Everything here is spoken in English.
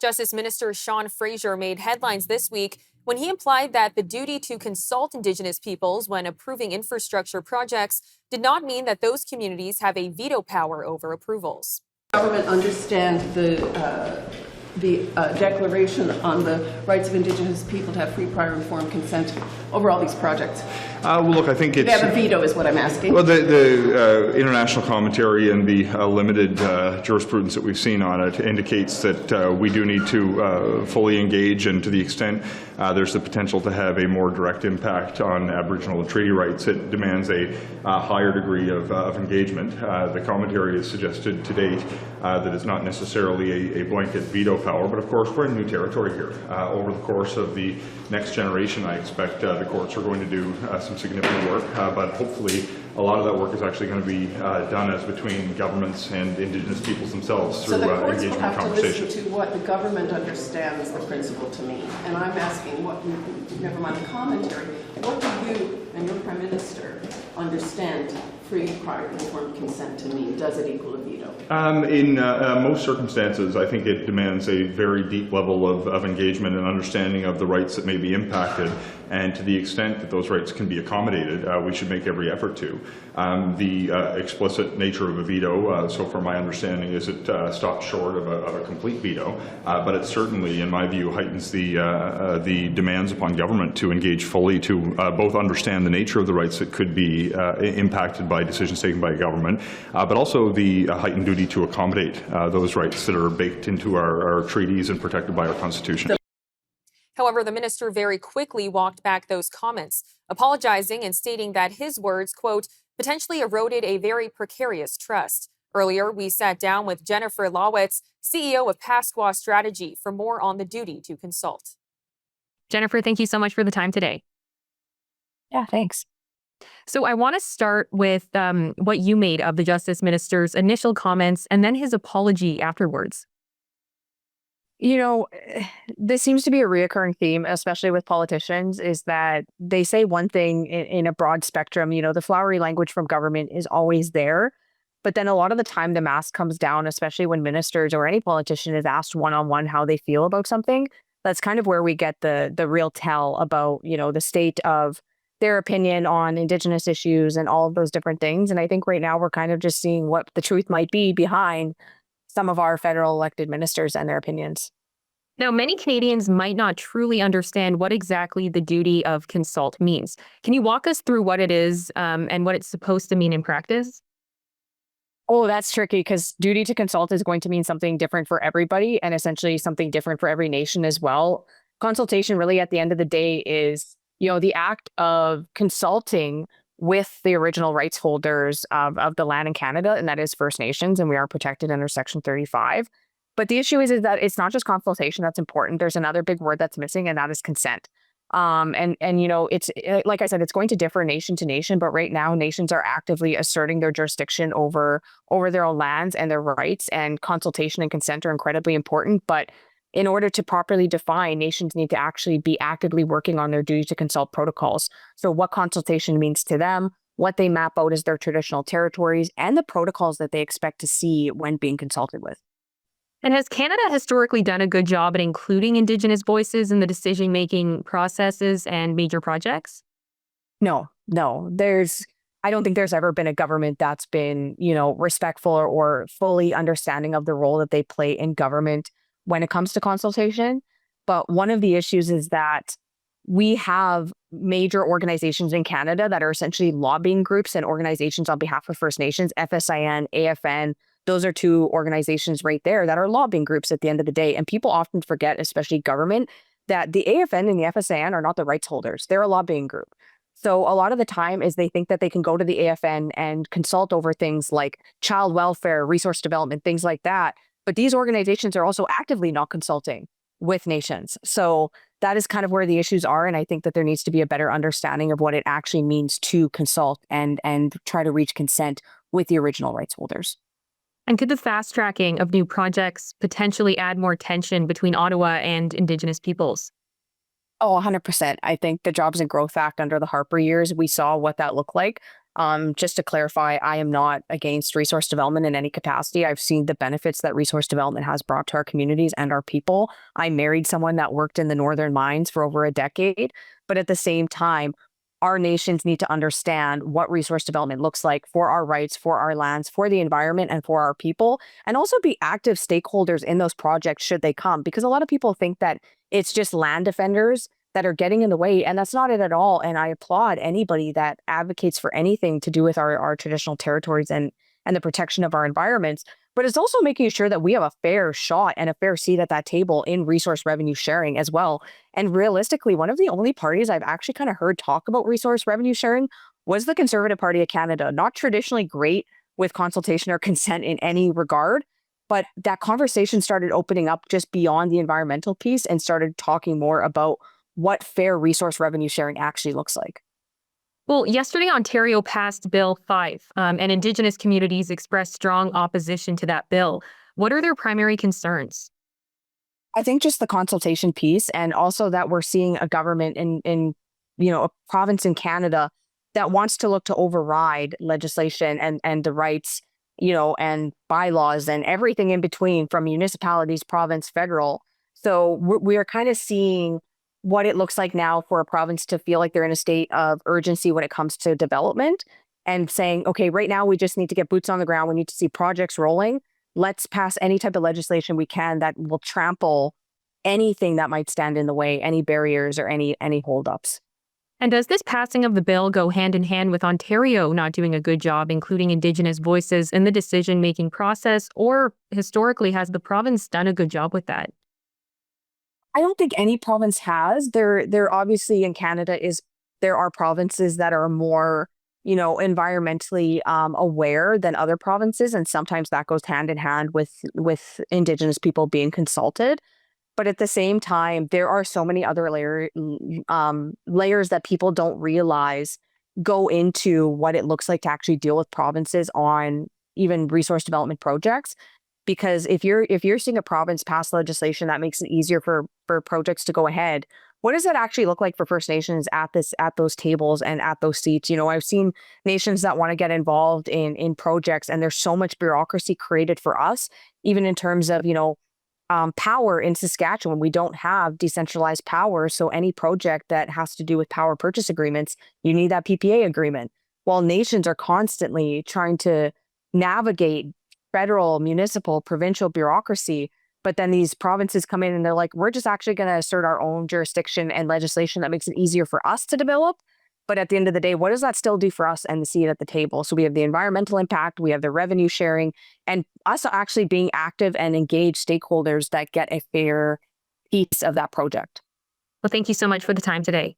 Justice Minister Sean Fraser made headlines this week when he implied that the duty to consult Indigenous peoples when approving infrastructure projects did not mean that those communities have a veto power over approvals. Government understand the declaration on the rights of Indigenous people to have free, prior, informed consent over all these projects? Well, look, I think it's... They have a veto is what I'm asking. Well, the international commentary and the limited jurisprudence that we've seen on it indicates that we do need to fully engage, and to the extent there's the potential to have a more direct impact on Aboriginal and treaty rights, it demands a higher degree of engagement. The commentary has suggested to date that it's not necessarily a blanket veto power, but of course we're in new territory here. Over the course of the next generation, I expect the courts are going to do some significant work, but hopefully a lot of that work is actually going to be done as between governments and Indigenous peoples themselves through engagement and conversation. So the courts will have to listen to what the government understands the principle to mean, and I'm asking, what, never mind the commentary, what do you and your Prime Minister understand free, prior, informed consent to mean? Does it equal a veto? In most circumstances, I think it demands a very deep level of engagement and understanding of the rights that may be impacted, and to the extent that those rights can be accommodated, we should make every effort to. The explicit nature of a veto, so far my understanding is it stops short of a complete veto, but it certainly, in my view, heightens the demands upon government to engage fully to both understand the nature of the rights that could be impacted by decisions taken by government, but also the heightened duty to accommodate those rights that are baked into our treaties and protected by our Constitution. However, the minister very quickly walked back those comments, apologizing and stating that his words, quote, potentially eroded a very precarious trust. Earlier, we sat down with Jennifer Laewetz, CEO of Paskwaw Strategies, for more on the duty to consult. Jennifer, thank you so much for the time today. Yeah, thanks. So I want to start with what you made of the Justice Minister's initial comments and then his apology afterwards. You know, this seems to be a reoccurring theme, especially with politicians, is that they say one thing in a broad spectrum. You know, the flowery language from government is always there. But then a lot of the time the mask comes down, especially when ministers or any politician is asked one-on-one how they feel about something. That's kind of where we get the real tell about, you know, the state of their opinion on Indigenous issues and all of those different things. And I think right now we're kind of just seeing what the truth might be behind some of our federal elected ministers and their opinions. Now, many Canadians might not truly understand what exactly the duty of consult means. Can you walk us through what it is and what it's supposed to mean in practice? Oh, that's tricky because duty to consult is going to mean something different for everybody and essentially something different for every nation as well. Consultation really at the end of the day is, you know, the act of consulting with the original rights holders of the land in Canada, and that is First Nations, and we are protected under Section 35. But the issue is that it's not just consultation that's important. There's another big word that's missing, and that is consent. And you know, it's like I said, it's going to differ nation to nation, but right now nations are actively asserting their jurisdiction over their own lands and their rights, and consultation and consent are incredibly important. But in order to properly define, nations need to actually be actively working on their duty to consult protocols. So what consultation means to them, what they map out as their traditional territories, and the protocols that they expect to see when being consulted with. And has Canada historically done a good job at including Indigenous voices in the decision-making processes and major projects? No. I don't think there's ever been a government that's been, you know, respectful or fully understanding of the role that they play in government when it comes to consultation. But one of the issues is that we have major organizations in Canada that are essentially lobbying groups and organizations on behalf of First Nations, FSIN, AFN. Those are two organizations right there that are lobbying groups at the end of the day. And people often forget, especially government, that the AFN and the FSIN are not the rights holders. They're a lobbying group. So a lot of the time is they think that they can go to the AFN and consult over things like child welfare, resource development, things like that. But these organizations are also actively not consulting with nations. So that is kind of where the issues are. And I think that there needs to be a better understanding of what it actually means to consult and try to reach consent with the original rights holders. And could the fast tracking of new projects potentially add more tension between Ottawa and Indigenous peoples? Oh, 100%. I think the Jobs and Growth Act under the Harper years, we saw what that looked like. Just to clarify, I am not against resource development in any capacity. I've seen the benefits that resource development has brought to our communities and our people. I married someone that worked in the northern mines for over a decade, but at the same time, our nations need to understand what resource development looks like for our rights, for our lands, for the environment, and for our people, and also be active stakeholders in those projects should they come. Because a lot of people think that it's just land defenders that are getting in the way, and that's not it at all. And I applaud anybody that advocates for anything to do with our traditional territories and the protection of our environments. But it's also making sure that we have a fair shot and a fair seat at that table in resource revenue sharing as well. And realistically, one of the only parties I've actually kind of heard talk about resource revenue sharing was the Conservative Party of Canada. Not traditionally great with consultation or consent in any regard, but that conversation started opening up just beyond the environmental piece and started talking more about what fair resource revenue sharing actually looks like. Well, yesterday, Ontario passed Bill 5, and Indigenous communities expressed strong opposition to that bill. What are their primary concerns? I think just the consultation piece, and also that we're seeing a government in a province in Canada that wants to look to override legislation and the rights, and bylaws and everything in between from municipalities, province, federal. So we are kind of seeing what it looks like now for a province to feel like they're in a state of urgency when it comes to development and saying, okay, right now we just need to get boots on the ground. We need to see projects rolling. Let's pass any type of legislation we can that will trample anything that might stand in the way, any barriers or any holdups. And does this passing of the bill go hand in hand with Ontario not doing a good job including Indigenous voices in the decision-making process, or historically has the province done a good job with that? I don't think any province has. There obviously in Canada there are provinces that are more, environmentally aware than other provinces, and sometimes that goes hand in hand with Indigenous people being consulted. But at the same time, there are so many other layers that people don't realize go into what it looks like to actually deal with provinces on even resource development projects. Because if you're seeing a province pass legislation that makes it easier for projects to go ahead, what does that actually look like for First Nations at those tables and at those seats? I've seen nations that want to get involved in projects, and there's so much bureaucracy created for us, even in terms of power in Saskatchewan. We don't have decentralized power, so any project that has to do with power purchase agreements, you need that PPA agreement. While nations are constantly trying to navigate federal, municipal, provincial bureaucracy, but then these provinces come in and they're like, we're just actually going to assert our own jurisdiction and legislation that makes it easier for us to develop. But at the end of the day, what does that still do for us and the seat at the table? So we have the environmental impact, we have the revenue sharing, and us actually being active and engaged stakeholders that get a fair piece of that project. Well, thank you so much for the time today.